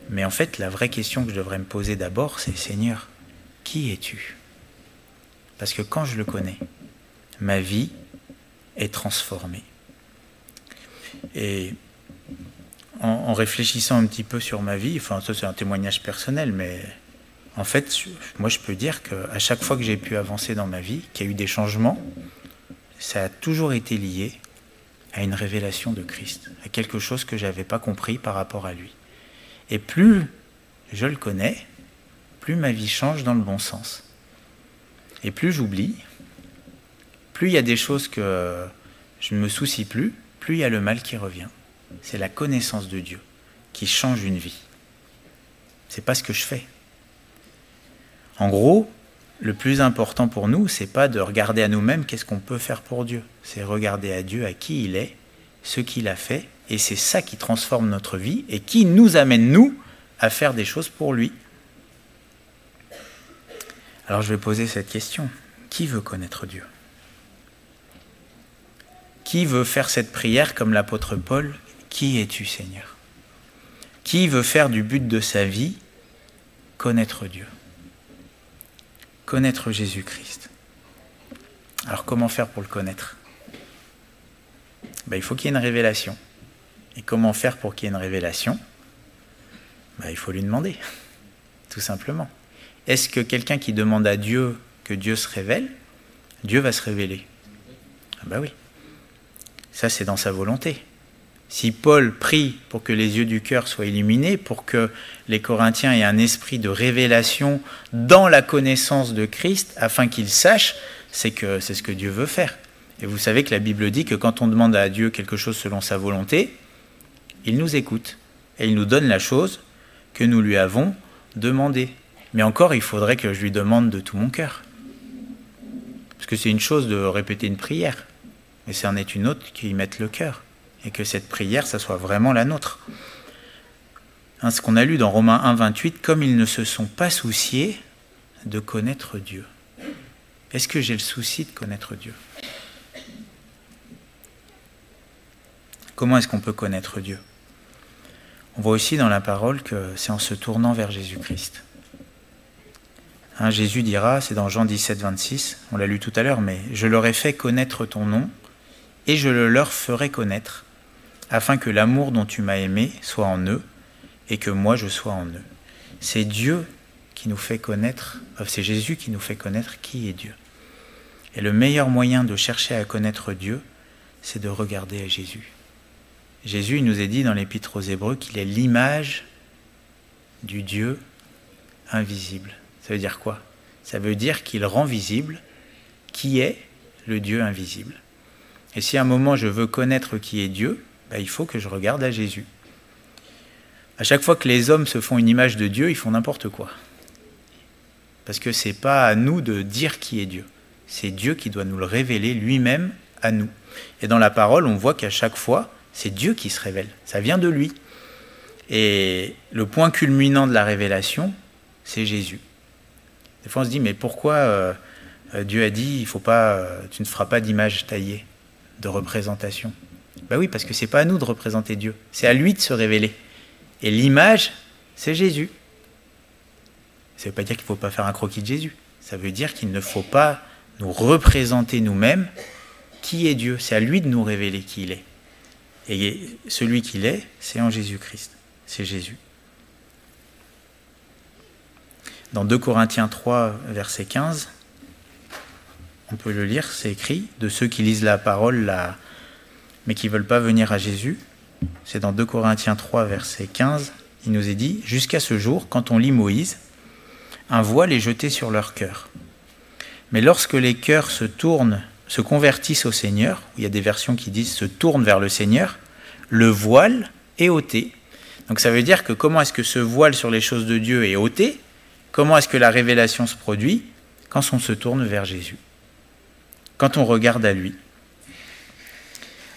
Mais en fait, la vraie question que je devrais me poser d'abord, c'est Seigneur, qui es-tu? Parce que quand je le connais, ma vie est transformée. Et en réfléchissant un petit peu sur ma vie, enfin ça c'est un témoignage personnel, mais en fait, moi je peux dire qu'à chaque fois que j'ai pu avancer dans ma vie, qu'il y a eu des changements, ça a toujours été lié à une révélation de Christ, à quelque chose que je n'avais pas compris par rapport à lui. Et plus je le connais, plus ma vie change dans le bon sens. Et plus j'oublie, plus il y a des choses que je ne me soucie plus il y a le mal qui revient. C'est la connaissance de Dieu qui change une vie. C'est pas ce que je fais. En gros, le plus important pour nous, c'est pas de regarder à nous-mêmes qu'est-ce qu'on peut faire pour Dieu. C'est regarder à Dieu, à qui il est, ce qu'il a fait, et c'est ça qui transforme notre vie et qui nous amène, nous, à faire des choses pour lui. Alors je vais poser cette question. Qui veut connaître Dieu ? Qui veut faire cette prière comme l'apôtre Paul ? Qui es-tu, Seigneur ? Qui veut faire du but de sa vie connaître Dieu ? Connaître Jésus-Christ. Alors comment faire pour le connaître ? Il faut qu'il y ait une révélation. Et comment faire pour qu'il y ait une révélation ? Il faut lui demander, tout simplement. Est-ce que quelqu'un qui demande à Dieu que Dieu se révèle, Dieu va se révéler ? Oui. Ça, c'est dans sa volonté. Si Paul prie pour que les yeux du cœur soient illuminés, pour que les Corinthiens aient un esprit de révélation dans la connaissance de Christ, afin qu'ils sachent, c'est ce que Dieu veut faire. Et vous savez que la Bible dit que quand on demande à Dieu quelque chose selon sa volonté, il nous écoute et il nous donne la chose que nous lui avons demandée. Mais encore, il faudrait que je lui demande de tout mon cœur. Parce que c'est une chose de répéter une prière, mais c'en est une autre qui y mette le cœur. Et que cette prière, ça soit vraiment la nôtre. Ce qu'on a lu dans Romains 1, 28, comme ils ne se sont pas souciés de connaître Dieu. Est-ce que j'ai le souci de connaître Dieu ? Comment est-ce qu'on peut connaître Dieu ? On voit aussi dans la parole que c'est en se tournant vers Jésus-Christ. Jésus dira, c'est dans Jean 17, 26, on l'a lu tout à l'heure, mais « Je leur ai fait connaître ton nom, et je le leur ferai connaître, afin que l'amour dont tu m'as aimé soit en eux, et que moi je sois en eux. » C'est Dieu qui nous fait connaître, c'est Jésus qui nous fait connaître qui est Dieu. Et le meilleur moyen de chercher à connaître Dieu, c'est de regarder à Jésus. Jésus, il nous est dit dans l'Épître aux Hébreux qu'il est l'image du Dieu invisible. Ça veut dire quoi ? Ça veut dire qu'il rend visible qui est le Dieu invisible. Et si à un moment je veux connaître qui est Dieu, il faut que je regarde à Jésus. À chaque fois que les hommes se font une image de Dieu, ils font n'importe quoi. Parce que ce n'est pas à nous de dire qui est Dieu. C'est Dieu qui doit nous le révéler lui-même à nous. Et dans la parole, on voit qu'à chaque fois, c'est Dieu qui se révèle. Ça vient de lui. Et le point culminant de la révélation, c'est Jésus. Des fois, on se dit, mais pourquoi Dieu a dit, tu ne feras pas d'image taillée, de représentation ? Oui, parce que ce n'est pas à nous de représenter Dieu. C'est à lui de se révéler. Et l'image, c'est Jésus. Ça ne veut pas dire qu'il ne faut pas faire un croquis de Jésus. Ça veut dire qu'il ne faut pas nous représenter nous-mêmes qui est Dieu. C'est à lui de nous révéler qui il est. Et celui qu'il est, c'est en Jésus-Christ. C'est Jésus. Dans 2 Corinthiens 3, verset 15, on peut le lire, c'est écrit, de ceux qui lisent la parole, mais qui ne veulent pas venir à Jésus. C'est dans 2 Corinthiens 3, verset 15, il nous est dit, jusqu'à ce jour, quand on lit Moïse, un voile est jeté sur leur cœur. Mais lorsque les cœurs se convertissent au Seigneur, il y a des versions qui disent se tournent vers le Seigneur, le voile est ôté. Donc ça veut dire que comment est-ce que ce voile sur les choses de Dieu est ôté ? Comment est-ce que la révélation se produit ? Quand on se tourne vers Jésus. Quand on regarde à lui.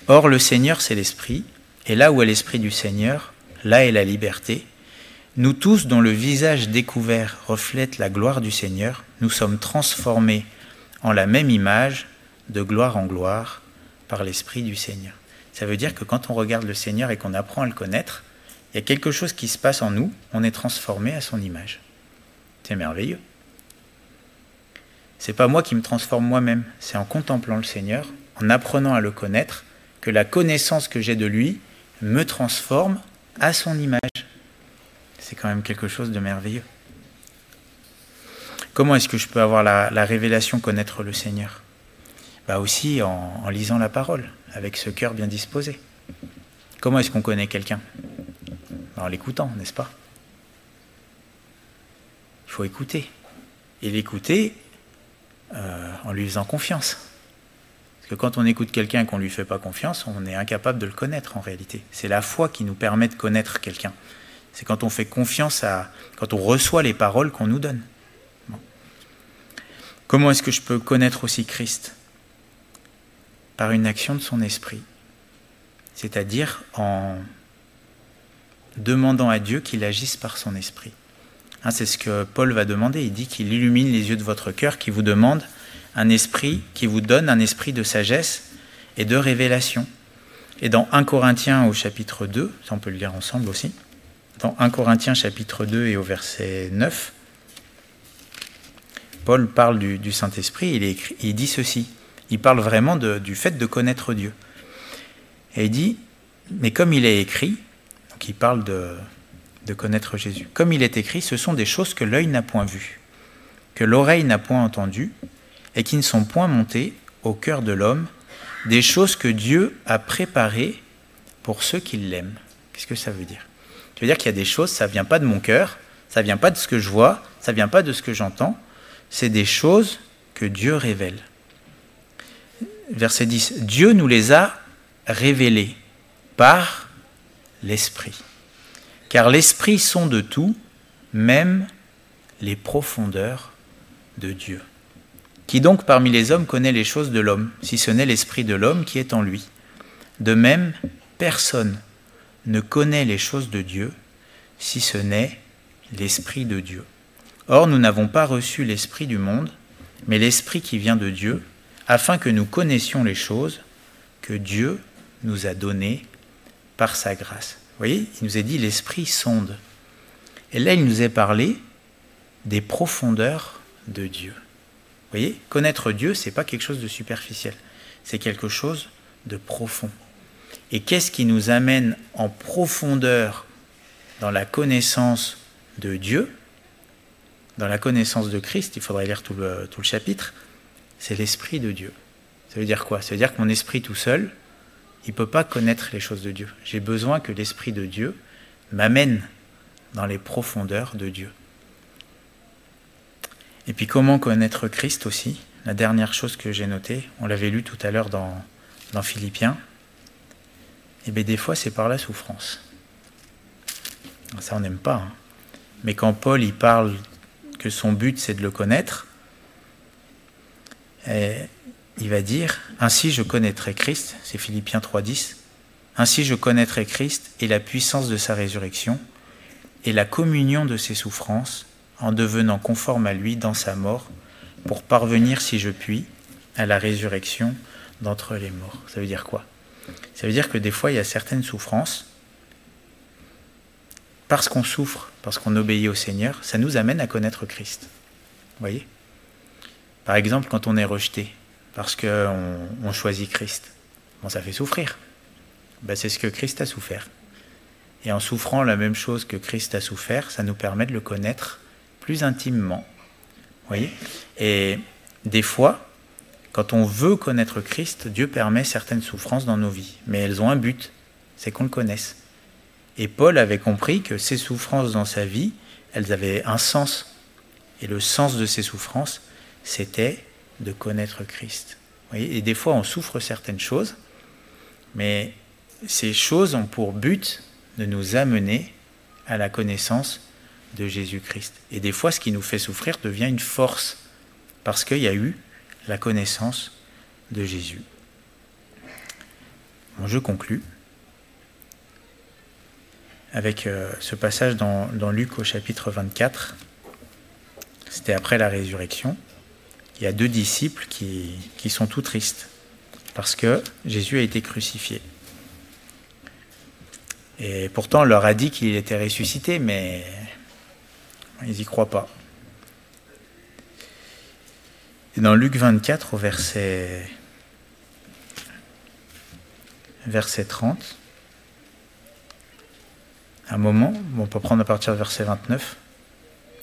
Or, le Seigneur, c'est l'Esprit, et là où est l'Esprit du Seigneur, là est la liberté. Nous tous, dont le visage découvert reflète la gloire du Seigneur, nous sommes transformés en la même image, de gloire en gloire, par l'Esprit du Seigneur. Ça veut dire que quand on regarde le Seigneur et qu'on apprend à le connaître, il y a quelque chose qui se passe en nous, on est transformé à son image. C'est merveilleux. C'est pas moi qui me transforme moi-même, c'est en contemplant le Seigneur, en apprenant à le connaître, que la connaissance que j'ai de lui me transforme à son image. C'est quand même quelque chose de merveilleux. Comment est-ce que je peux avoir la révélation, connaître le Seigneur ? Aussi en lisant la parole, avec ce cœur bien disposé. Comment est-ce qu'on connaît quelqu'un? En l'écoutant, n'est-ce pas? Il faut écouter. Et l'écouter en lui faisant confiance. Parce que quand on écoute quelqu'un et qu'on ne lui fait pas confiance, on est incapable de le connaître en réalité. C'est la foi qui nous permet de connaître quelqu'un. C'est quand on fait confiance quand on reçoit les paroles qu'on nous donne. Bon. Comment est-ce que je peux connaître aussi Christ? Par une action de son esprit. C'est-à-dire en demandant à Dieu qu'il agisse par son esprit. C'est ce que Paul va demander. Il dit qu'il illumine les yeux de votre cœur, qu'il vous demande un esprit, qui vous donne un esprit de sagesse et de révélation. Et dans 1 Corinthiens au chapitre 2, ça on peut le lire ensemble aussi, dans 1 Corinthiens chapitre 2 et au verset 9, Paul parle du Saint-Esprit, il dit ceci, il parle vraiment du fait de connaître Dieu. Et il dit, mais comme il est écrit, donc il parle de connaître Jésus, comme il est écrit, ce sont des choses que l'œil n'a point vues, que l'oreille n'a point entendues, et qui ne sont point montées au cœur de l'homme, des choses que Dieu a préparées pour ceux qui l'aiment. Qu'est-ce que ça veut dire? Ça veut dire qu'il y a des choses, ça ne vient pas de mon cœur, ça ne vient pas de ce que je vois, ça ne vient pas de ce que j'entends, c'est des choses que Dieu révèle. Verset 10, Dieu nous les a révélées par l'Esprit. Car l'Esprit sonde tout, même les profondeurs de Dieu. Qui donc parmi les hommes connaît les choses de l'homme, si ce n'est l'Esprit de l'homme qui est en lui? De même, personne ne connaît les choses de Dieu, si ce n'est l'Esprit de Dieu. Or, nous n'avons pas reçu l'Esprit du monde, mais l'Esprit qui vient de Dieu, afin que nous connaissions les choses que Dieu nous a données par sa grâce. Vous voyez, il nous a dit l'Esprit sonde. Et là, il nous est parlé des profondeurs de Dieu. Vous voyez, connaître Dieu, ce n'est pas quelque chose de superficiel, c'est quelque chose de profond. Et qu'est-ce qui nous amène en profondeur dans la connaissance de Dieu, dans la connaissance de Christ? Il faudrait lire tout le chapitre. C'est l'Esprit de Dieu. Ça veut dire quoi? Ça veut dire que mon esprit tout seul, il ne peut pas connaître les choses de Dieu. J'ai besoin que l'Esprit de Dieu m'amène dans les profondeurs de Dieu. Et puis comment connaître Christ aussi? La dernière chose que j'ai notée, on l'avait lu tout à l'heure dans Philippiens, et bien des fois c'est par la souffrance. Ça on n'aime pas. Hein. Mais quand Paul il parle que son but c'est de le connaître, il va dire, ainsi je connaîtrai Christ, c'est Philippiens 3,10, ainsi je connaîtrai Christ et la puissance de sa résurrection et la communion de ses souffrances, en devenant conforme à lui dans sa mort, pour parvenir, si je puis, à la résurrection d'entre les morts. Ça veut dire quoi? Ça veut dire que des fois, il y a certaines souffrances, parce qu'on souffre, parce qu'on obéit au Seigneur, ça nous amène à connaître Christ. Vous voyez? Par exemple, quand on est rejeté, parce qu'on choisit Christ, bon, ça fait souffrir. C'est ce que Christ a souffert. Et en souffrant la même chose que Christ a souffert, ça nous permet de le connaître plus intimement. Vous voyez? Et des fois, quand on veut connaître Christ, Dieu permet certaines souffrances dans nos vies. Mais elles ont un but, c'est qu'on le connaisse. Et Paul avait compris que ces souffrances dans sa vie, elles avaient un sens. Et le sens de ces souffrances, c'était de connaître Christ. Vous voyez? Et des fois, on souffre certaines choses, mais ces choses ont pour but de nous amener à la connaissance de Jésus-Christ. Et des fois, ce qui nous fait souffrir devient une force, parce qu'il y a eu la connaissance de Jésus. Bon, je conclus avec ce passage dans Luc au chapitre 24. C'était après la résurrection. Il y a 2 disciples qui sont tout tristes, parce que Jésus a été crucifié. Et pourtant, on leur a dit qu'il était ressuscité, mais ils n'y croient pas. Et dans Luc 24, au verset 30, un moment, on peut prendre à partir du verset 29,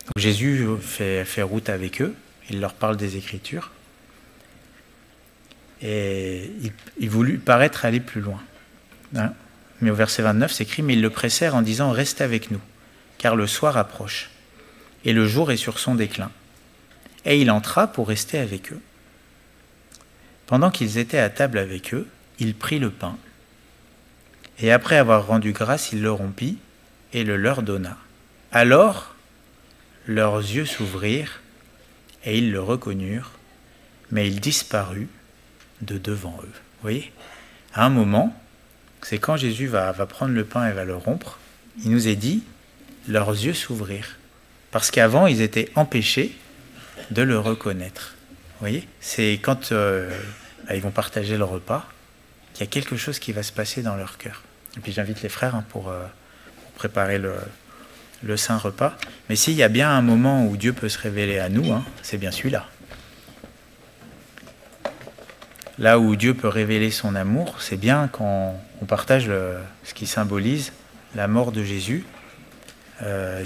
donc Jésus fait route avec eux, il leur parle des Écritures. Et il voulut paraître aller plus loin. Hein? Mais au verset 29, c'est écrit « Mais ils le pressèrent en disant « Reste avec nous, car le soir approche, et le jour est sur son déclin. » Et il entra pour rester avec eux. Pendant qu'ils étaient à table avec eux, il prit le pain. Et après avoir rendu grâce, il le rompit et le leur donna. Alors, leurs yeux s'ouvrirent et ils le reconnurent, mais il disparut de devant eux. Vous voyez, à un moment, c'est quand Jésus va prendre le pain et va le rompre, il nous est dit, leurs yeux s'ouvrirent. Parce qu'avant, ils étaient empêchés de le reconnaître. Vous voyez, c'est quand ils vont partager le repas, qu'il y a quelque chose qui va se passer dans leur cœur. Et puis j'invite les frères pour préparer le saint repas. Mais s'il y a bien un moment où Dieu peut se révéler à nous, c'est bien celui-là. Là où Dieu peut révéler son amour, c'est bien quand on partage ce qui symbolise la mort de Jésus,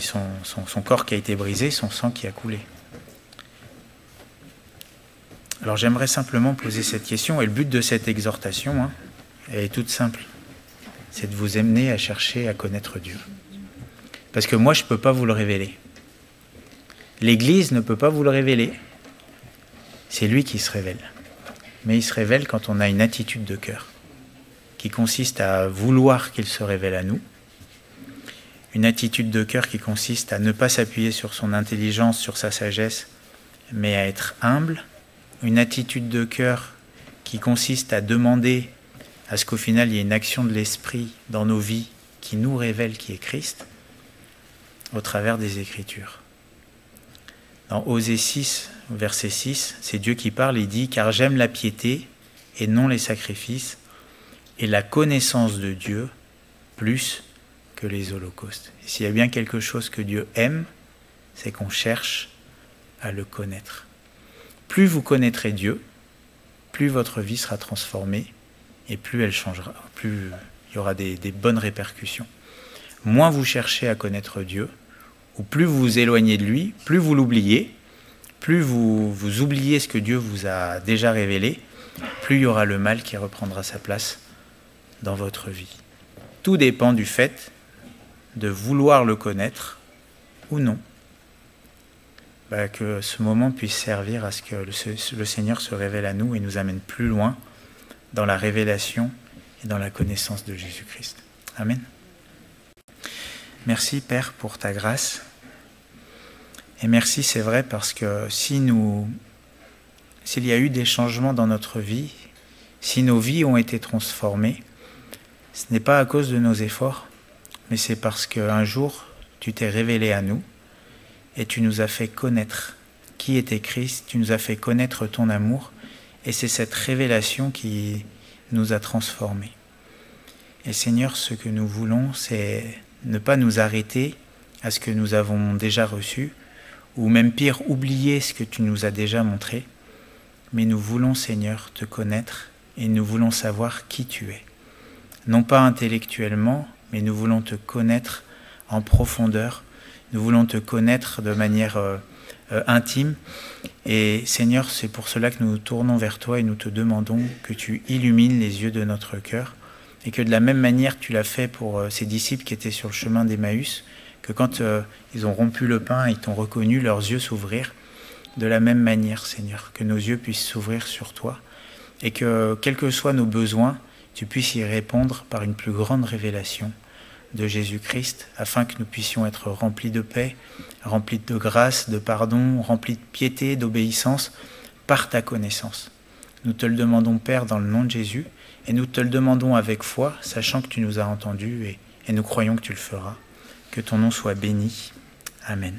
son corps qui a été brisé, son sang qui a coulé. Alors j'aimerais simplement poser cette question, et le but de cette exhortation est toute simple. C'est de vous amener à chercher à connaître Dieu. Parce que moi, je ne peux pas vous le révéler. L'Église ne peut pas vous le révéler. C'est lui qui se révèle. Mais il se révèle quand on a une attitude de cœur qui consiste à vouloir qu'il se révèle à nous. Une attitude de cœur qui consiste à ne pas s'appuyer sur son intelligence, sur sa sagesse, mais à être humble. Une attitude de cœur qui consiste à demander à ce qu'au final, il y ait une action de l'Esprit dans nos vies qui nous révèle qui est Christ au travers des Écritures. Dans Osée 6, verset 6, c'est Dieu qui parle, il dit « Car j'aime la piété et non les sacrifices, et la connaissance de Dieu plus que les holocaustes. » Et s'il y a bien quelque chose que Dieu aime, c'est qu'on cherche à le connaître. Plus vous connaîtrez Dieu, plus votre vie sera transformée et plus elle changera, plus il y aura des bonnes répercussions. Moins vous cherchez à connaître Dieu, ou plus vous vous éloignez de lui, plus vous l'oubliez, plus vous oubliez ce que Dieu vous a déjà révélé, plus il y aura le mal qui reprendra sa place dans votre vie. Tout dépend du fait de vouloir le connaître ou non. Que ce moment puisse servir à ce que le Seigneur se révèle à nous et nous amène plus loin dans la révélation et dans la connaissance de Jésus-Christ. Amen. Merci Père pour ta grâce. Et merci, c'est vrai, parce que s'il y a eu des changements dans notre vie, si nos vies ont été transformées, ce n'est pas à cause de nos efforts, mais c'est parce qu'un jour, tu t'es révélé à nous et tu nous as fait connaître qui était Christ, tu nous as fait connaître ton amour, et c'est cette révélation qui nous a transformés. Et Seigneur, ce que nous voulons, c'est ne pas nous arrêter à ce que nous avons déjà reçu, ou même pire, oublier ce que tu nous as déjà montré, mais nous voulons, Seigneur, te connaître, et nous voulons savoir qui tu es. Non pas intellectuellement, mais nous voulons te connaître en profondeur, nous voulons te connaître de manière intime. Et Seigneur, c'est pour cela que nous nous tournons vers toi et nous te demandons que tu illumines les yeux de notre cœur et que de la même manière tu l'as fait pour ces disciples qui étaient sur le chemin d'Emmaüs, que quand ils ont rompu le pain et ils t'ont reconnu, leurs yeux s'ouvrirent. De la même manière, Seigneur, que nos yeux puissent s'ouvrir sur toi et que, quels que soient nos besoins, tu puisses y répondre par une plus grande révélation de Jésus-Christ, afin que nous puissions être remplis de paix, remplis de grâce, de pardon, remplis de piété, d'obéissance, par ta connaissance. Nous te le demandons, Père, dans le nom de Jésus, et nous te le demandons avec foi, sachant que tu nous as entendus, et nous croyons que tu le feras. Que ton nom soit béni. Amen.